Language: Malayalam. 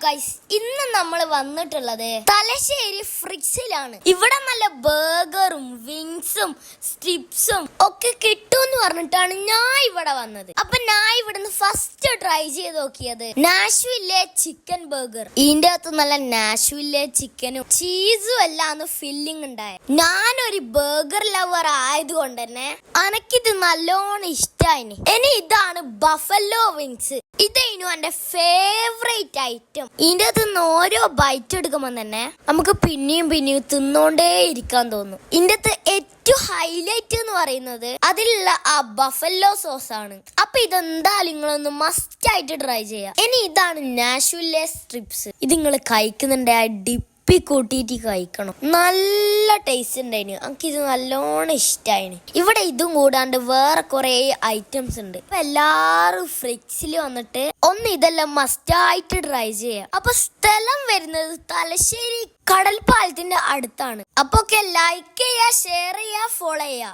ഗൈസ്, ഇന്ന് നമ്മൾ വന്നിട്ടുള്ളത് തലശ്ശേരി ഫ്രിക്സിലാണ്. ഇവിടെ നല്ല ബർഗറും വിങ്സും സ്ട്രിപ്സും ഒക്കെ കിട്ടുമെന്ന് പറഞ്ഞിട്ടാണ് ഞാൻ ഇവിടെ വന്നത്. അപ്പൊ ഞാൻ ഇവിടുന്ന് ഫസ്റ്റ് ട്രൈ ചെയ്ത് നോക്കിയത് നാഷ്വില്ലെ ചിക്കൻ ബർഗർ. ഇതിന്റെ അകത്ത് നല്ല നാഷ്വില്ലെ ചിക്കനും ചീസും എല്ലാം ഫില്ലിംഗ് ഉണ്ടായ. ഞാനൊരു ബർഗർ ലവർ ആയതുകൊണ്ട് തന്നെ എനിക്കിത് നല്ലോണം ഇഷ്ടായിന്. ഇനി ഇതാണ് ബഫല്ലോ വിങ്സ്. ഇതായിരുന്നു എന്റെ ഫേവറേറ്റ് ഐറ്റം. ഇതിന്റെ അകത്ത് ഓരോ ബൈറ്റ് എടുക്കുമ്പോ തന്നെ നമുക്ക് പിന്നെയും തിന്നോണ്ടേ ഇരിക്കാൻ തോന്നും. ഇതിന്റെ അകത്ത് ഏറ്റവും ഹൈലൈറ്റ് എന്ന് പറയുന്നത് അതിലുള്ള ആ ബഫല്ലോ സോസ് ആണ്. അപ്പൊ ഇതെന്തായാലും നിങ്ങളൊന്ന് മസ്റ്റ് ആയിട്ട് ട്രൈ ചെയ്യാം. ഇനി ഇതാണ് നാഷ്വില്ലെ സ്ട്രിപ്സ്. ഇത് നിങ്ങൾ കഴിക്കുന്നുണ്ട് ആ ഡിപ്പ് കൂട്ടിയിട്ട് കഴിക്കണം. നല്ല ടേസ്റ്റ് ഉണ്ടായിന്. എനിക്കിത് നല്ലോണം ഇഷ്ടമായിന്. ഇവിടെ ഇതും കൂടാണ്ട് വേറെ കുറെ ഐറ്റംസ് ഉണ്ട്. അപ്പൊ എല്ലാരും ഫ്രിക്സിൽ വന്നിട്ട് ഒന്ന് ഇതെല്ലാം മസ്റ്റായിട്ട് ട്രൈ ചെയ്യാം. അപ്പൊ സ്ഥലം വരുന്നത് തലശ്ശേരി കടൽപ്പാലത്തിന്റെ അടുത്താണ്. അപ്പൊ ഒക്കെ ലൈക്ക് ചെയ്യുക, ഷെയർ ചെയ്യുക, ഫോളോ ചെയ്യുക.